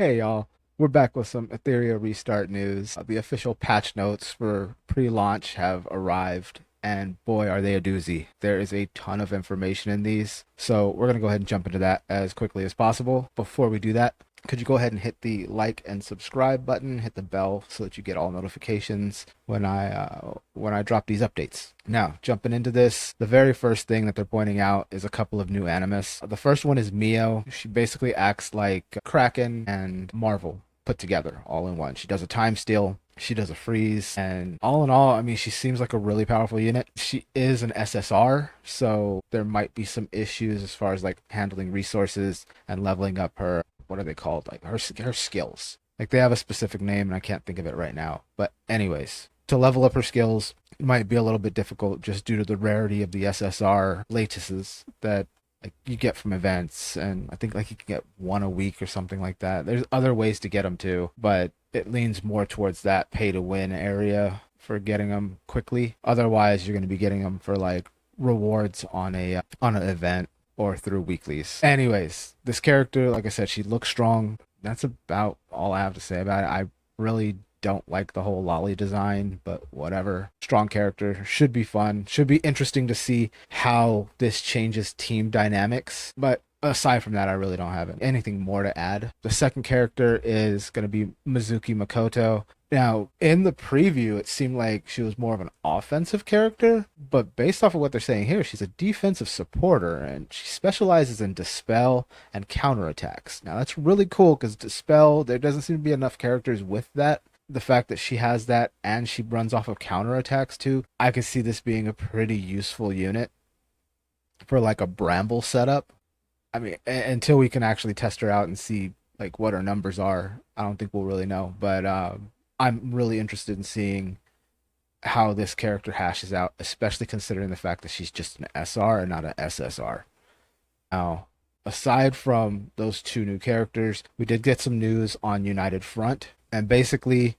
Hey y'all, we're back with some Etheria restart news. The official patch notes for pre-launch have arrived, and boy, are they a doozy. There is a ton of information in these, so we're gonna go ahead and jump into that as quickly as possible. Before we do that, could you go ahead and hit the like and subscribe button, hit the bell so that you get all notifications when I drop these updates. Now, jumping into this, the very first thing that they're pointing out is a couple of new animus. The first one is Mio. She basically acts like Kraken and Marvel put together all in one. She does a time steal, she does a freeze, and all in all, I mean, she seems like a really powerful unit. She is an SSR, so there might be some issues as far as like handling resources and leveling up her, what are they called? Like her skills. Like they have a specific name and I can't think of it right now. But anyways, to level up her skills might be a little bit difficult just due to the rarity of the SSR lattices that like you get from events, and I think like you can get one a week or something like that. There's other ways to get them too, but it leans more towards that pay to win area for getting them quickly. Otherwise, you're going to be getting them for like rewards on an event or through weeklies. Anyways, this character, like I said, she looks strong. That's about all I have to say about it. I really don't like the whole lolly design, but whatever. Strong character, should be fun, should be interesting to see how this changes team dynamics. But aside from that, I really don't have anything more to add. The second character is going to be Mizuki Makoto. Now, in the preview, it seemed like she was more of an offensive character, but based off of what they're saying here, she's a defensive supporter, and she specializes in dispel and counterattacks. Now, that's really cool because dispel, there doesn't seem to be enough characters with that. The fact that she has that and she runs off of counterattacks too, I could see this being a pretty useful unit for like a Bramble setup. I mean, until we can actually test her out and see like what her numbers are, I don't think we'll really know. But I'm really interested in seeing how this character hashes out, especially considering the fact that she's just an SR and not an SSR. Now, aside from those two new characters, we did get some news on United Front, and basically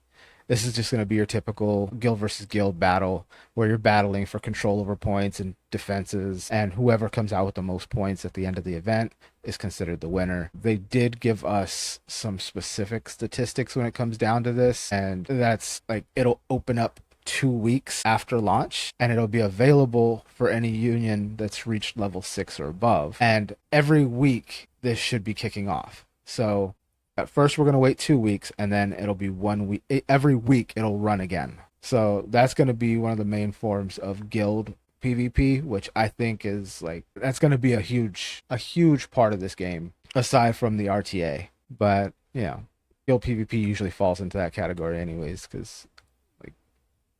this is just going to be your typical guild versus guild battle where you're battling for control over points and defenses, and whoever comes out with the most points at the end of the event is considered the winner. They did give us some specific statistics when it comes down to this, and that's like it'll open up 2 weeks after launch, and it'll be available for any union that's reached level 6 or above. And every week this should be kicking off. So at first, we're going to wait 2 weeks, and then it'll be 1 week. Every week, it'll run again. So that's going to be one of the main forms of guild PvP, which I think is like that's going to be a huge part of this game, aside from the RTA. But guild PvP usually falls into that category, anyways, because like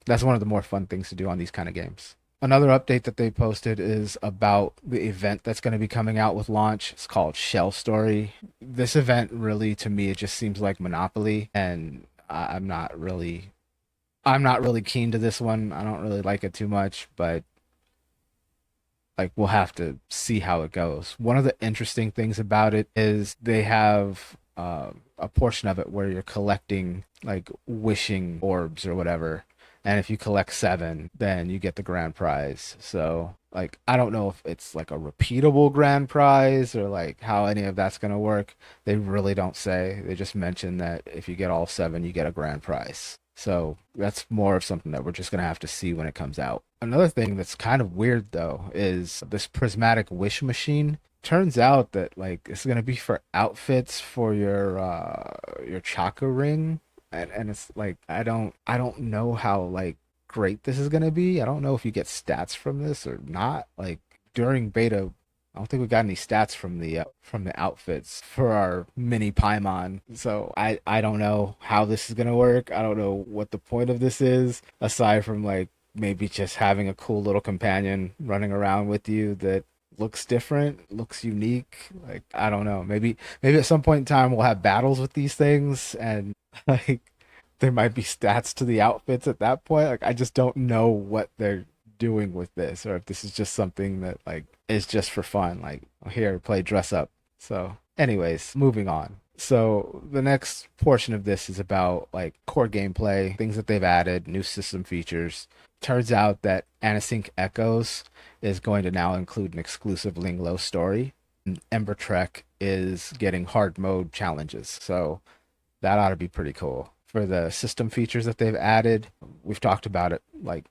that's one of the more fun things to do on these kind of games. Another update that they posted is about the event that's going to be coming out with launch. It's called Shell Story. This event really, to me, it just seems like Monopoly, and I'm not really keen to this one. I don't really like it too much, but like we'll have to see how it goes. One of the interesting things about it is they have a portion of it where you're collecting like wishing orbs or whatever, and if you collect 7, then you get the grand prize. So like I don't know if it's like a repeatable grand prize or like how any of that's gonna work. They really don't say. They just mention that if you get all 7, you get a grand prize. So that's more of something that we're just gonna have to see when it comes out. Another thing that's kind of weird though is this prismatic wish machine. Turns out that like it's gonna be for outfits for your chakra ring, and it's like I don't know how like great this is gonna be. I don't know if you get stats from this or not. Like during beta, I don't think we got any stats from the outfits for our mini Paimon. So I don't know how this is gonna work. I don't know what the point of this is aside from like maybe just having a cool little companion running around with you that looks different, looks unique. Like I don't know. Maybe at some point in time we'll have battles with these things, and like there might be stats to the outfits at that point. Like I just don't know what they're doing with this, or if this is just something that like is just for fun. Like here, play dress up. So, anyways, moving on. So the next portion of this is about like core gameplay, things that they've added, new system features. Turns out that Anasync Echoes is going to now include an exclusive Linglo story. And Ember Trek is getting hard mode challenges. So that ought to be pretty cool. For the system features that they've added, we've talked about it like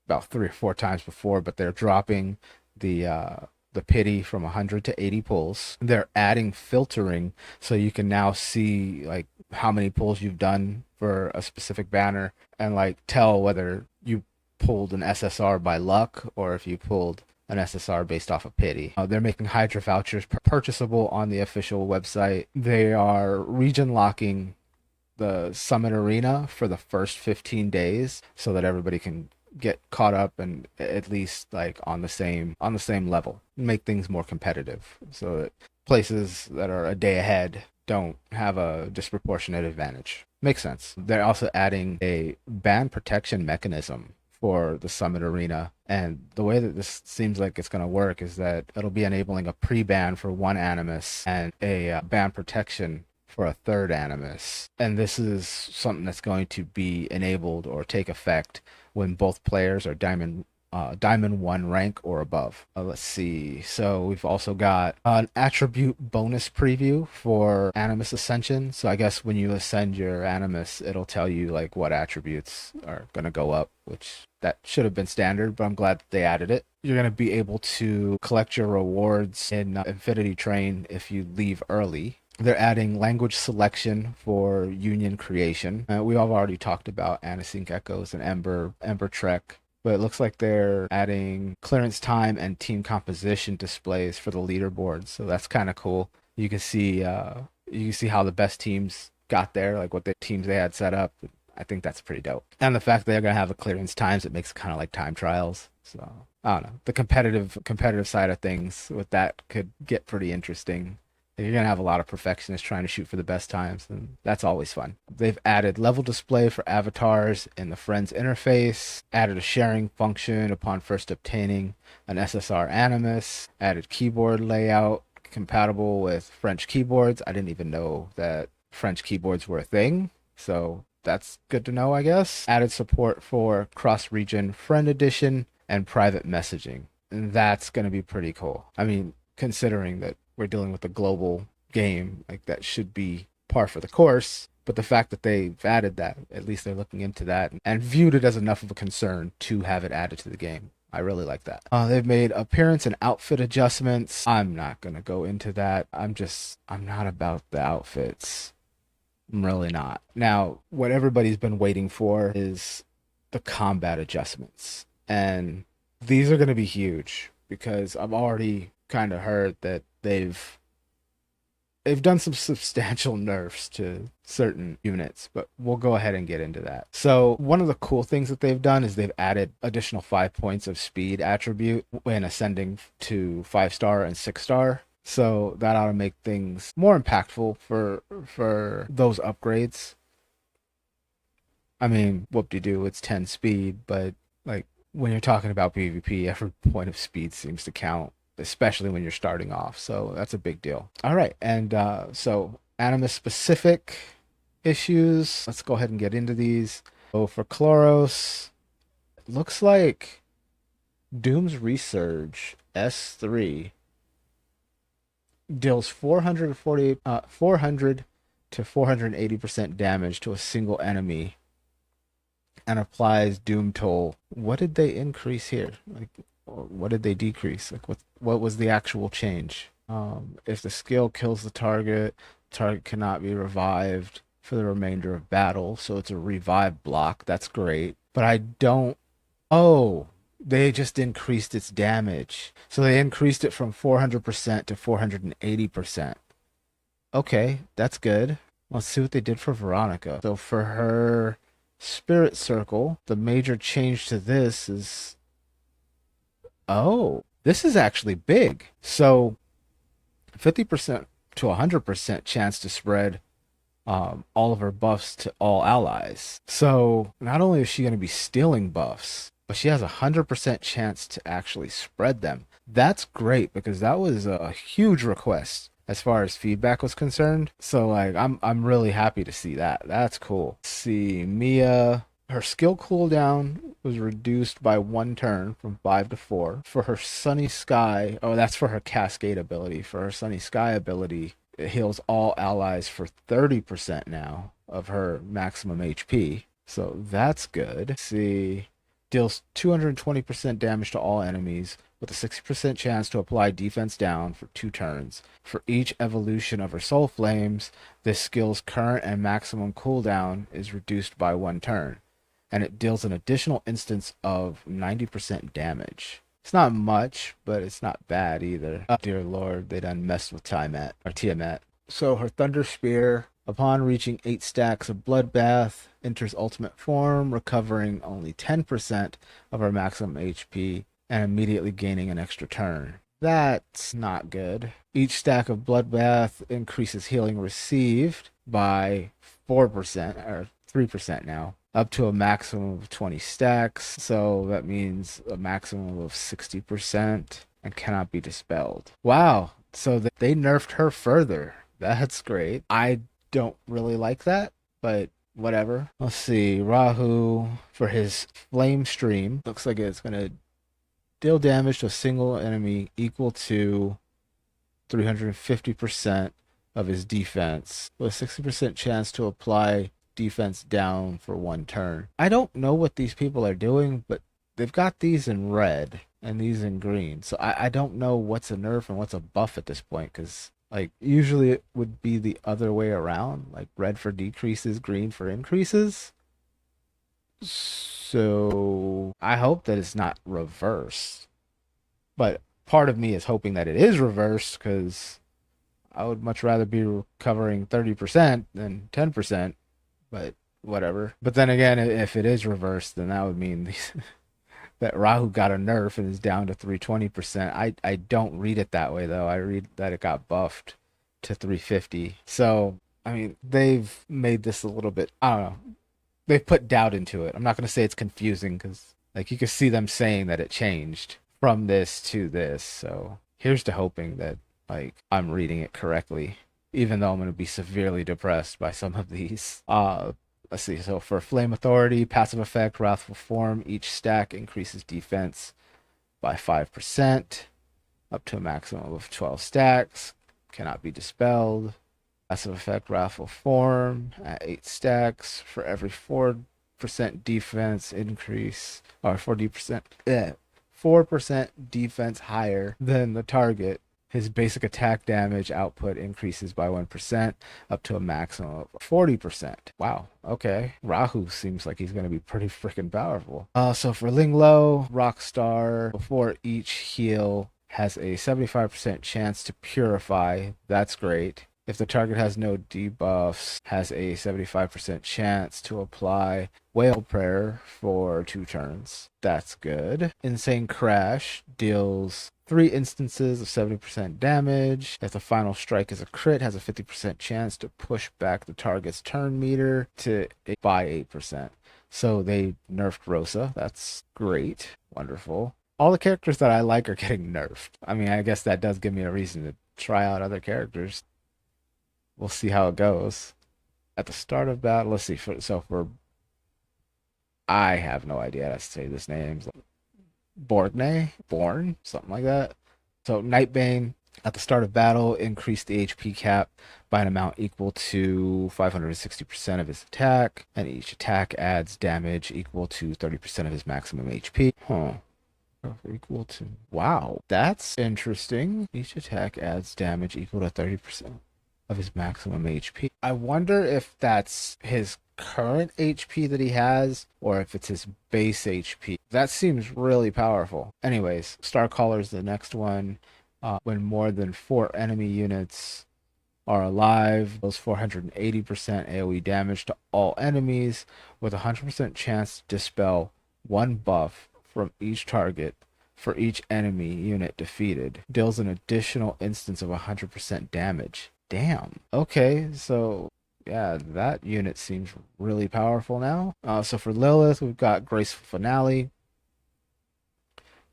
about 3 or 4 times before, but they're dropping the pity from 100 to 80 pulls. They're adding filtering, so you can now see like how many pulls you've done for a specific banner and like tell whether you pulled an SSR by luck or if you pulled an SSR based off of pity. They're making Hydra vouchers purchasable on the official website. They are region locking the Summit Arena for the first 15 days so that everybody can get caught up and at least like on the same level, make things more competitive so that places that are a day ahead don't have a disproportionate advantage. Makes sense. They're also adding a ban protection mechanism for the Summit Arena, and the way that this seems like it's going to work is that it'll be enabling a pre-ban for one Animus and a ban protection for a third Animus. And this is something that's going to be enabled or take effect when both players are Diamond 1 rank or above. Let's see. So we've also got an attribute bonus preview for Animus Ascension. So I guess when you ascend your Animus, it'll tell you like what attributes are going to go up, which that should have been standard, but I'm glad that they added it. You're going to be able to collect your rewards in Infinity Train if you leave early. They're adding language selection for Union creation. We have already talked about Anasync Echoes and Ember Trek, but it looks like they're adding clearance time and team composition displays for the leaderboard. So that's kind of cool. You can see how the best teams got there, like what the teams they had set up. I think that's pretty dope. And the fact that they're gonna have a clearance times, it makes it kind of like time trials. So I don't know. The competitive side of things with that could get pretty interesting. You're going to have a lot of perfectionists trying to shoot for the best times, and that's always fun. They've added level display for avatars in the Friends interface, added a sharing function upon first obtaining an SSR Animus, added keyboard layout compatible with French keyboards. I didn't even know that French keyboards were a thing, so that's good to know, I guess. Added support for cross-region friend edition and private messaging, and that's going to be pretty cool. I mean, considering that we're dealing with a global game, like that should be par for the course. But the fact that they've added that, at least they're looking into that and viewed it as enough of a concern to have it added to the game. I really like that. They've made appearance and outfit adjustments. I'm not going to go into that. I'm not about the outfits. I'm really not. Now, what everybody's been waiting for is the combat adjustments. And these are going to be huge because I've already kind of heard that they've done some substantial nerfs to certain units, but we'll go ahead and get into that. So one of the cool things that they've done is they've added additional 5 points of speed attribute when ascending to 5-star and 6-star. So that ought to make things more impactful for those upgrades. I mean, whoop-de-doo, it's 10 speed, but like when you're talking about PvP, every point of speed seems to count, especially when you're starting off. So that's a big deal. All right. And so Animus specific issues. Let's go ahead and get into these. So for Chloros, it looks like Doom's Resurge S3 deals 400 to 480% damage to a single enemy and applies Doom Toll. What did they increase here? Like, or what did they decrease? Like, what was the actual change? If the skill kills the target cannot be revived for the remainder of battle. So it's a revive block. That's great. But I don't... Oh, they just increased its damage. So they increased it from 400% to 480%. Okay, that's good. Let's see what they did for Veronica. So for her Spirit Circle, the major change to this is... Oh, this is actually big. So 50% to 100% chance to spread all of her buffs to all allies. So not only is she going to be stealing buffs, but she has a 100% chance to actually spread them. That's great because that was a huge request as far as feedback was concerned. So like I'm really happy to see that. That's cool. Let's see, Mia Her skill cooldown was reduced by 1 turn from 5 to 4. For her Sunny Sky, oh, that's for her Cascade ability. For her Sunny Sky ability, it heals all allies for 30% now of her maximum HP. So that's good. Let's see. Deals 220% damage to all enemies with a 60% chance to apply defense down for 2 turns. For each evolution of her Soul Flames, this skill's current and maximum cooldown is reduced by 1 turn, and it deals an additional instance of 90% damage. It's not much, but it's not bad either. Oh, dear lord, they done messed with Tiamat. So her Thunder Spear, upon reaching 8 stacks of Bloodbath, enters ultimate form, recovering only 10% of her maximum HP and immediately gaining an extra turn. That's not good. Each stack of Bloodbath increases healing received by 4%, or 3% now, up to a maximum of 20 stacks. So that means a maximum of 60% and cannot be dispelled. Wow. So they nerfed her further. That's great. I don't really like that, but whatever. Let's see. Rahu, for his Flame Stream, looks like it's going to deal damage to a single enemy equal to 350% of his defense, with a 60% chance to apply defense down for 1 turn. I don't know what these people are doing, but they've got these in red and these in green. So I don't know what's a nerf and what's a buff at this point, because like usually it would be the other way around, like red for decreases, green for increases. So I hope that it's not reversed. But part of me is hoping that it is reversed, because I would much rather be recovering 30% than 10%, but whatever. But then again, if it is reversed, then that would mean that Rahu got a nerf and is down to 320%. I don't read it that way, though. I read that it got buffed to 350. So, I mean, they've made this a little bit, I don't know. They've put doubt into it. I'm not going to say it's confusing, because like you can see them saying that it changed from this to this. So here's to hoping that like I'm reading it correctly, even though I'm going to be severely depressed by some of these. Let's see. So for Flame Authority, passive effect, Wrathful Form, each stack increases defense by 5%, up to a maximum of 12 stacks. Cannot be dispelled. Passive effect, Wrathful Form, at 8 stacks. For every 4% defense increase, or 4% defense higher than the target, his basic attack damage output increases by 1%, up to a maximum of 40%. Wow, okay. Rahu seems like he's going to be pretty freaking powerful. So for Linglo, Rockstar, before each heal has a 75% chance to purify. That's great. If the target has no debuffs, has a 75% chance to apply Whale Prayer for 2 turns. That's good. Insane Crash deals 3 instances of 70% damage. If the final strike is a crit, has a 50% chance to push back the target's turn meter by 8%. So they nerfed Rosa. That's great. Wonderful. All the characters that I like are getting nerfed. I mean, I guess that does give me a reason to try out other characters. We'll see how it goes. At the start of battle, let's see. I have no idea how to say this name. Born, something like that. So Nightbane, at the start of battle, increase the HP cap by an amount equal to 560% of his attack, and each attack adds damage equal to 30% of his maximum HP. Equal to, wow, that's interesting. Each attack adds damage equal to 30% of his maximum HP. I wonder if that's his current HP that he has, or if it's his base HP. That seems really powerful. Anyways, Starcaller is the next one. When more than 4 enemy units are alive, those 480% AoE damage to all enemies, with a 100% chance to dispel 1 buff from each target for each enemy unit defeated. Deals an additional instance of 100% damage. Damn. Okay, so yeah, that unit seems really powerful now. So for Lilith, we've got Graceful Finale.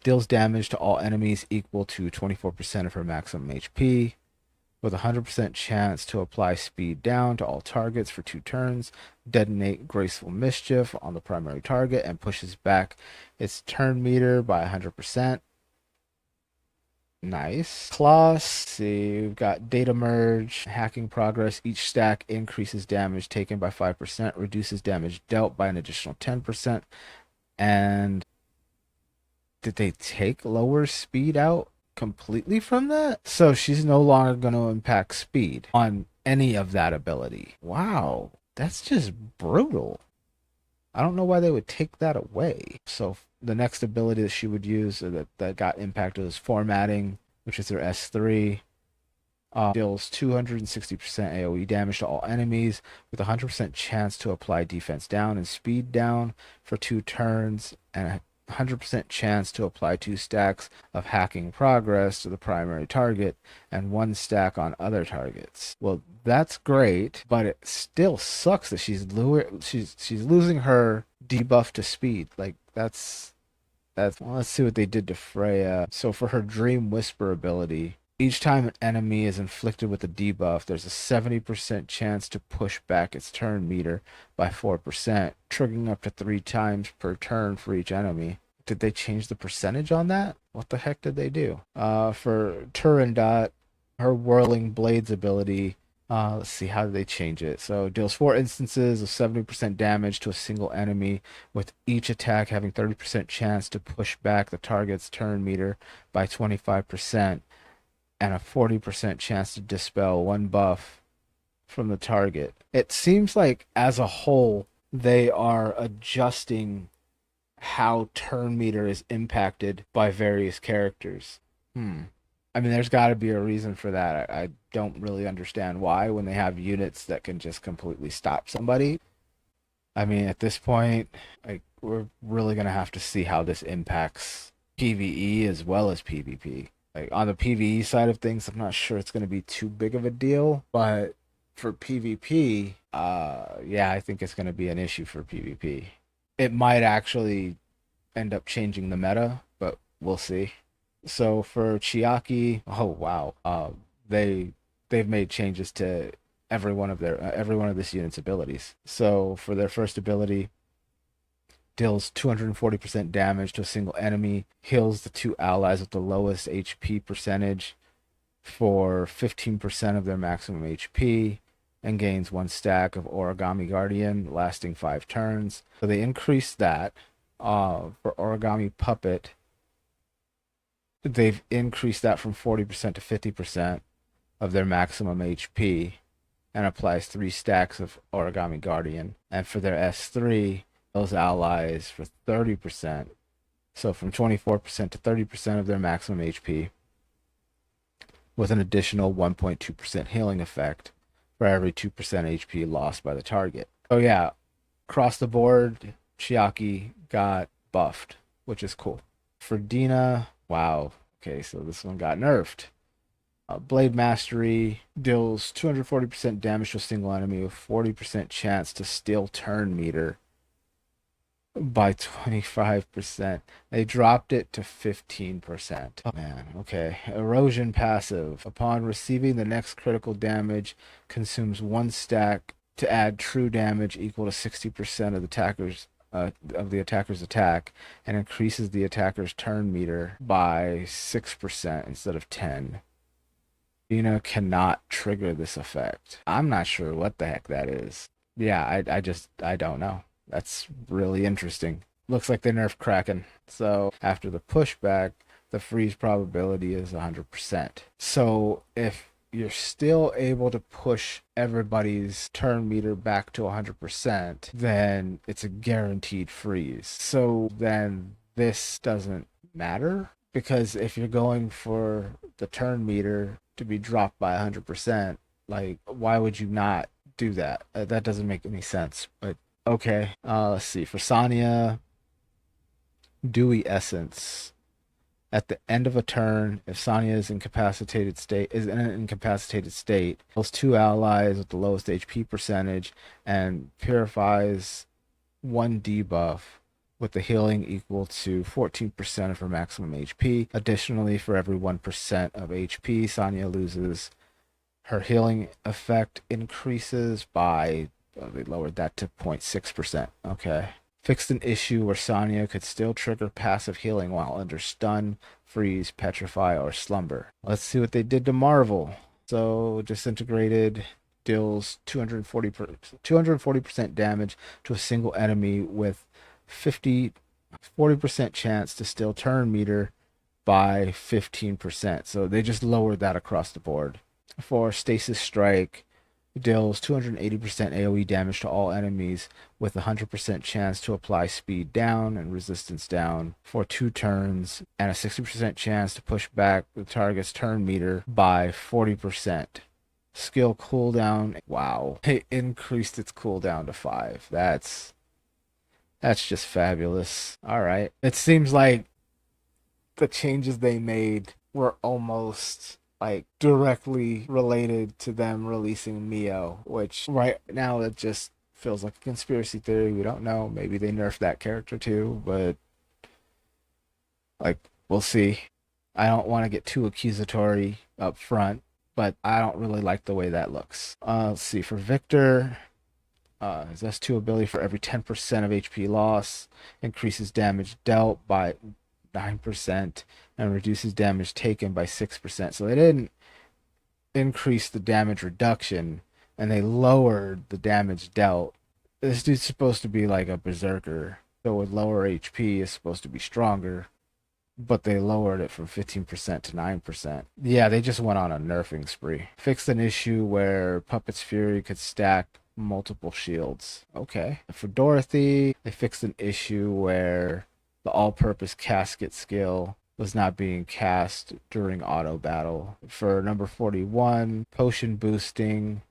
Deals damage to all enemies equal to 24% of her maximum HP. with a 100% chance to apply speed down to all targets for 2 turns, detonate graceful mischief on the primary target, and pushes back its turn meter by 100%. Nice. Class, see, we've got data merge, hacking progress. Each stack increases damage taken by 5%, reduces damage dealt by an additional 10%. And did they take lower speed out completely from that? So she's no longer going to impact speed on any of that ability. Wow, that's just brutal. I don't know why they would take that away. So the next ability that she would use that got impacted is formatting, which is her S3. Deals 260% AoE damage to all enemies with a 100% chance to apply defense down and speed down for 2 turns, and a 100% chance to apply 2 stacks of hacking progress to the primary target and 1 stack on other targets. Well, that's great, but it still sucks that she's losing her debuff to speed. Like that's well, let's see what they did to Freya. So for her Dream Whisper ability, each time an enemy is inflicted with a debuff, there's a 70% chance to push back its turn meter by 4%, triggering up to 3 times per turn for each enemy. Did they change the percentage on that? What the heck did they do? For Turandot, her Whirling Blades ability, let's see, how did they change it? So it deals 4 instances of 70% damage to a single enemy, with each attack having 30% chance to push back the target's turn meter by 25%. And a 40% chance to dispel 1 buff from the target. It seems like as a whole, they are adjusting how turn meter is impacted by various characters. I mean, there's got to be a reason for that. I don't really understand why when they have units that can just completely stop somebody. I mean, at this point, like, we're really going to have to see how this impacts PvE as well as PvP. Like on the PvE side of things, I'm not sure it's going to be too big of a deal, but for PvP, yeah, I think it's going to be an issue for PvP. It might actually end up changing the meta, but we'll see. So for Chiaki, oh wow, they've made changes to every one of this unit's abilities. So for their first ability, deals 240% damage to a single enemy, heals the 2 allies with the lowest HP percentage for 15% of their maximum HP, and gains 1 stack of Origami Guardian lasting 5 turns. So they increased that. For Origami Puppet, they've increased that from 40% to 50% of their maximum HP, and applies 3 stacks of Origami Guardian. And for their S3, those allies for 30%, so from 24% to 30% of their maximum HP, with an additional 1.2% healing effect for every 2% HP lost by the target. Oh yeah, across the board, Chiaki got buffed, which is cool. For Dina, wow, okay, so this one got nerfed. Blade Mastery deals 240% damage to a single enemy with 40% chance to steal turn meter by 25%. They dropped it to 15%. Oh man, okay. Erosion passive. Upon receiving the next critical damage, consumes 1 stack to add true damage equal to 60% of the attacker's attack, and increases the attacker's turn meter by 6% instead of 10. Dina cannot trigger this effect. I'm not sure what the heck that is. Yeah, I don't know. That's really interesting. Looks like they nerfed Kraken. So after the pushback, the freeze probability is 100%. So if you're still able to push everybody's turn meter back to 100%, then it's a guaranteed freeze. So then this doesn't matter, because if you're going for the turn meter to be dropped by 100%, like, why would you not do that? That doesn't make any sense. But okay, let's see. For Sonya, Dewy Essence. At the end of a turn, if Sonya is in an incapacitated state, kills 2 allies with the lowest HP percentage and purifies 1 debuff with the healing equal to 14% of her maximum HP. Additionally, for every 1% of HP Sonya loses, Her healing effect increases by, they lowered that to 0.6%. Okay. Fixed an issue where Sonya could still trigger passive healing while under stun, freeze, petrify, or slumber. Let's see what they did to Marvel. So, disintegrated deals 240% damage to a single enemy with 40% chance to still turn meter by 15%. So they just lowered that across the board. For Stasis Strike, deals 280% AoE damage to all enemies with a 100% chance to apply speed down and resistance down for 2 turns, and a 60% chance to push back the target's turn meter by 40%. Skill cooldown, wow, it increased its cooldown to 5. That's just fabulous. All right. It seems like the changes they made were almost like directly related to them releasing Mio, which right now it just feels like a conspiracy theory. We don't know. Maybe they nerfed that character too, but like we'll see. I don't want to get too accusatory up front, but I don't really like the way that looks. Let's see, for Victor, his S2 ability for every 10% of HP loss increases damage dealt by 9% and reduces damage taken by 6%. So they didn't increase the damage reduction and they lowered the damage dealt. This dude's supposed to be like a berserker, so with lower HP is supposed to be stronger, but they lowered it from 15% to 9%. Yeah, they just went on a nerfing spree. Fixed an issue where Puppet's Fury could stack multiple shields. Okay. For Dorothy, they fixed an issue where the all-purpose casket skill was not being cast during auto battle. For number 41, potion boosting.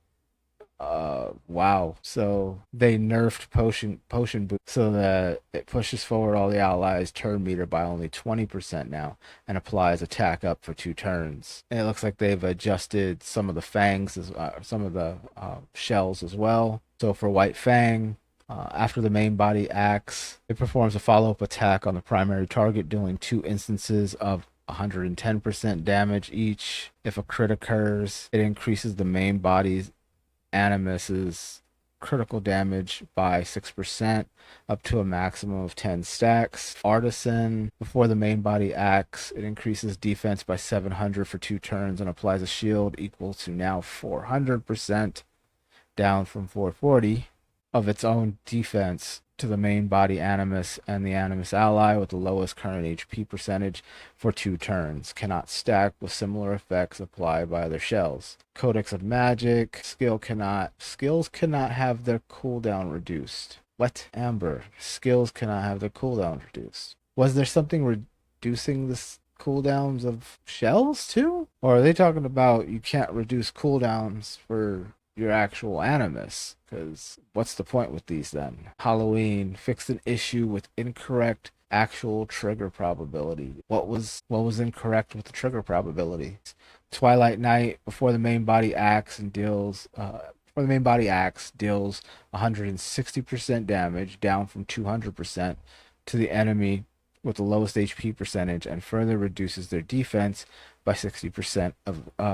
Wow. So they nerfed potion boost so that it pushes forward all the allies' turn meter by only 20% now and applies attack up for 2 turns. And it looks like they've adjusted some of the fangs, some of the shells as well. So for White Fang, after the main body acts, it performs a follow-up attack on the primary target, dealing 2 instances of 110% damage each. If a crit occurs, it increases the main body's Animus's critical damage by 6% up to a maximum of 10 stacks. Artisan, before the main body acts, it increases defense by 700 for 2 turns and applies a shield equal to now 400%, down from 440, of its own defense to the main body Animus and the Animus ally with the lowest current HP percentage for 2 turns. Cannot stack with similar effects applied by other shells. Codex of Magic, skills cannot have their cooldown reduced. What? Amber, skills cannot have their cooldown reduced. Was there something reducing the cooldowns of shells too? Or are they talking about you can't reduce cooldowns for your actual Animus? Because what's the point with these then? Halloween, fixed an issue with incorrect actual trigger probability. What was incorrect with the trigger probability? Twilight Knight, before the main body acts deals 160% damage, down from 200%, to the enemy with the lowest HP percentage, and further reduces their defense by 60%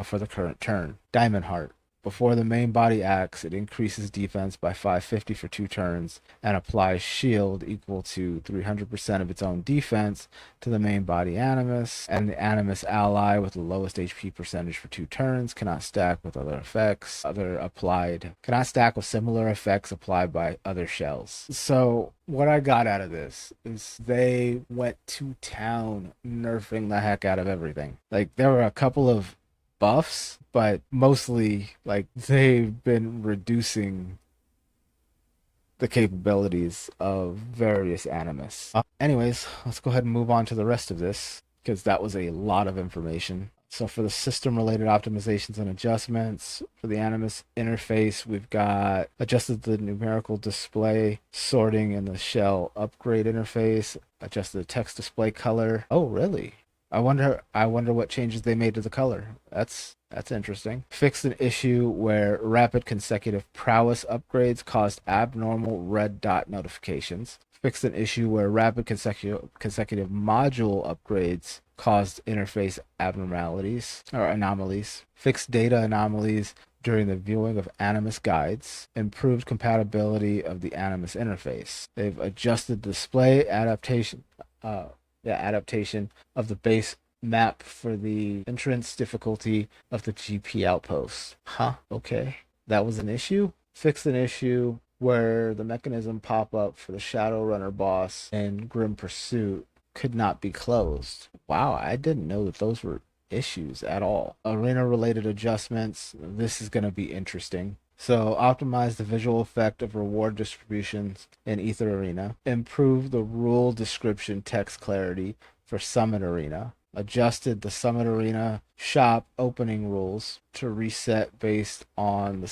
for the current turn. Diamond Heart, before the main body acts, it increases defense by 550 for 2 turns and applies shield equal to 300% of its own defense to the main body Animus, and the Animus ally with the lowest HP percentage for 2 turns. Cannot stack with cannot stack with similar effects applied by other shells. So what I got out of this is they went to town nerfing the heck out of everything. Like, there were a couple of buffs, but mostly like they've been reducing the capabilities of various Animus. Anyways, let's go ahead and move on to the rest of this, because that was a lot of information. So for the system-related optimizations and adjustments, for the Animus interface, we've got adjusted the numerical display sorting in the shell upgrade interface, adjusted the text display color. Oh, really? I wonder what changes they made to the color. That's interesting. Fixed an issue where rapid consecutive prowess upgrades caused abnormal red dot notifications. Fixed an issue where rapid consecutive module upgrades caused interface abnormalities or anomalies. Fixed data anomalies during the viewing of Animus guides. Improved compatibility of the Animus interface. They've adjusted display uh, adaptation of the base map for the entrance difficulty of the GP outpost. Huh? Okay. That was an issue? Fixed an issue where the mechanism pop-up for the Shadowrunner boss and Grim Pursuit could not be closed. Wow, I didn't know that those were issues at all. Arena-related adjustments. This is going to be interesting. So optimize the visual effect of reward distributions in Ether Arena. Improve the rule description text clarity for Summit Arena. Adjusted the Summit Arena shop opening rules to reset based on the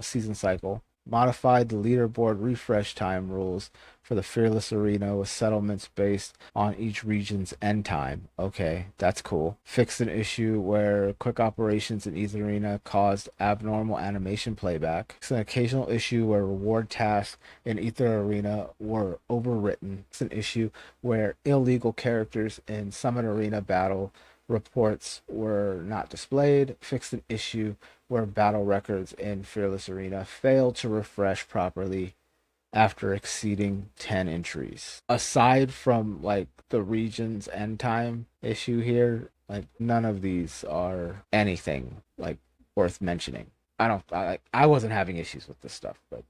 season cycle. Modified the leaderboard refresh time rules for the Fearless Arena with settlements based on each region's end time. Okay, that's cool. Fixed an issue where quick operations in Ether Arena caused abnormal animation playback. It's an occasional issue where reward tasks in Ether Arena were overwritten. It's an issue where illegal characters in Summit Arena battle reports were not displayed. Fixed an issue where battle records in Fearless Arena failed to refresh properly after exceeding 10 entries. Aside from like the region's end time issue here, like none of these are anything like worth mentioning. I wasn't having issues with this stuff, but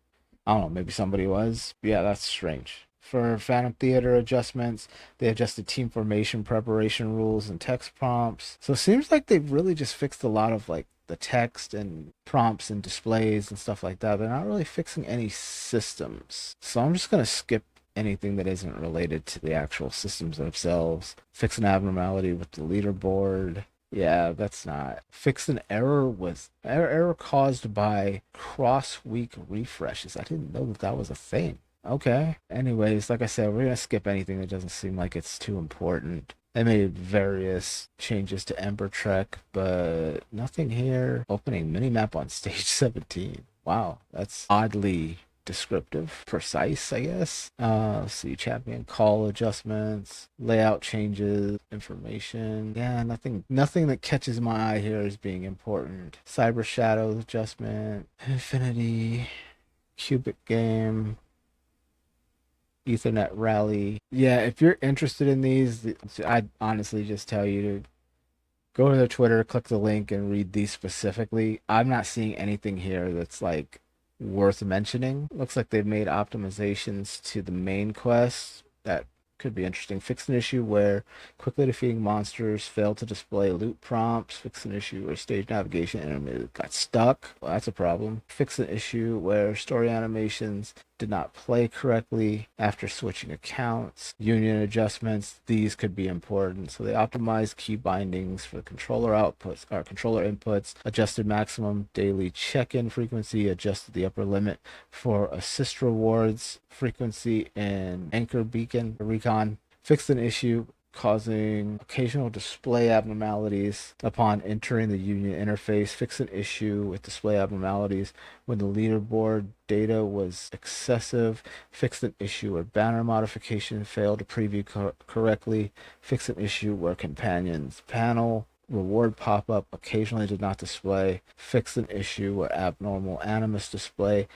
I don't know, maybe somebody was. Yeah, that's strange. For Phantom Theater adjustments, they adjusted team formation preparation rules and text prompts. So it seems like they've really just fixed a lot of like the text and prompts and displays and stuff like that. They're not really fixing any systems. So I'm just going to skip anything that isn't related to the actual systems themselves. Fix an abnormality with the leaderboard. Yeah, that's not. Fix an error caused by cross-week refreshes. I didn't know that was a thing. Okay. Anyways, like I said, we're gonna skip anything that doesn't seem like it's too important. They made various changes to Ember Trek, but nothing here. Opening minimap on stage 17. Wow, that's oddly descriptive, precise, I guess. Let's see, champion call adjustments, layout changes, information. Yeah, nothing that catches my eye here as being important. Cyber Shadows adjustment, Infinity, Cubic game, Ethernet rally. Yeah, if you're interested in these, I'd honestly just tell you to go to their Twitter, click the link, and read these specifically. I'm not seeing anything here that's like worth mentioning. Looks like they've made optimizations to the main quest that could be interesting. Fix an issue where quickly defeating monsters failed to display loot prompts. Fix an issue where stage navigation animated got stuck. Well, that's a problem. Fix an issue where story animations did not play correctly after switching accounts. Union adjustments, these could be important. So they optimized key bindings for controller outputs or controller inputs, adjusted maximum daily check-in frequency, adjusted the upper limit for assist rewards frequency in Anchor Beacon Recon, fixed an issue causing occasional display abnormalities upon entering the Union interface, fixed an issue with display abnormalities when the leaderboard data was excessive, fixed an issue where banner modification failed to preview correctly, fixed an issue where companions panel reward pop-up occasionally did not display, fixed an issue where abnormal animus display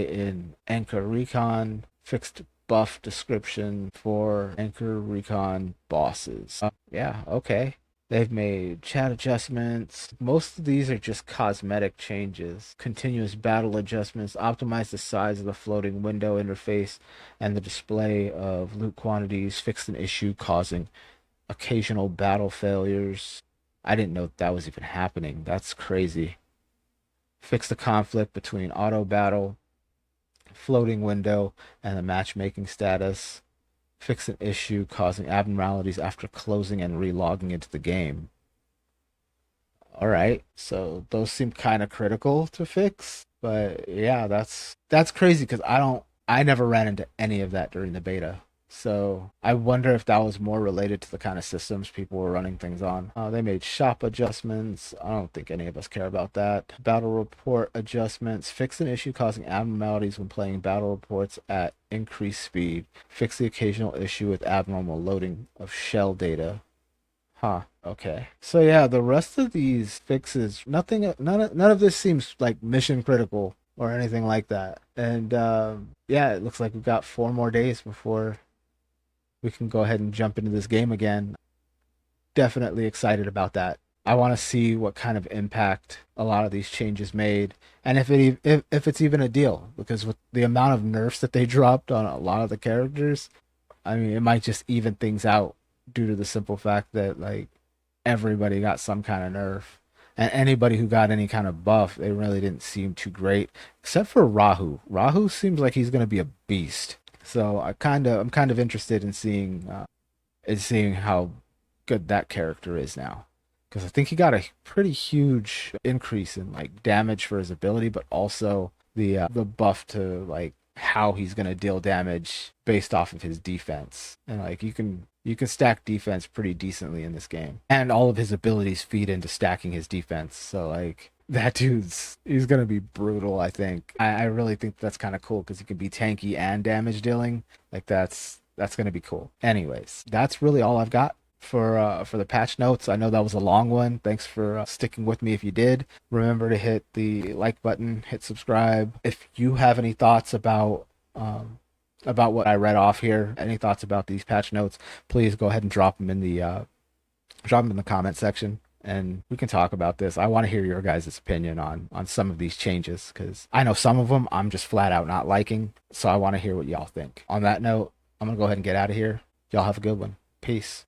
in Anchor Recon, fixed buff description for Anchor Recon bosses. Yeah, okay. They've made chat adjustments. Most of these are just cosmetic changes. Continuous battle adjustments, optimize the size of the floating window interface and the display of loot quantities, fixed an issue causing occasional battle failures. I didn't know that was even happening. That's crazy. Fix the conflict between auto battle, floating window, and the matchmaking status. Fix an issue causing abnormalities after closing and relogging into the game. All right, so those seem kind of critical to fix, but yeah, that's crazy because I never ran into any of that during the beta. So I wonder if that was more related to the kind of systems people were running things on. They made shop adjustments. I don't think any of us care about that. Battle report adjustments. Fix an issue causing abnormalities when playing battle reports at increased speed. Fix the occasional issue with abnormal loading of shell data. Huh. Okay. So yeah, the rest of these fixes, none of this seems like mission critical or anything like that. And yeah, it looks like we've got 4 more days before we can go ahead and jump into this game again. Definitely excited about that. I want to see what kind of impact a lot of these changes made, and if it's even a deal. Because with the amount of nerfs that they dropped on a lot of the characters, I mean, it might just even things out due to the simple fact that like everybody got some kind of nerf, and anybody who got any kind of buff, they really didn't seem too great, except for Rahu. Rahu seems like he's gonna be a beast. So I'm kind of interested in seeing how good that character is now, because I think he got a pretty huge increase in like damage for his ability, but also the buff to like how he's gonna deal damage based off of his defense, and like you can stack defense pretty decently in this game, and all of his abilities feed into stacking his defense. So like that he's gonna be brutal. I think I really think that's kind of cool because he can be tanky and damage dealing. Like that's gonna be cool. Anyways, that's really all I've got for the patch notes. I know that was a long one. Thanks for sticking with me if you did. Remember to hit the like button, hit subscribe. If you have any thoughts about what I read off here, any thoughts about these patch notes, please go ahead and drop them in the comment section, and we can talk about this. I want to hear your guys' opinion on some of these changes, because I know some of them I'm just flat out not liking. So I want to hear what y'all think. On that note, I'm gonna go ahead and get out of here. Y'all have a good one. Peace.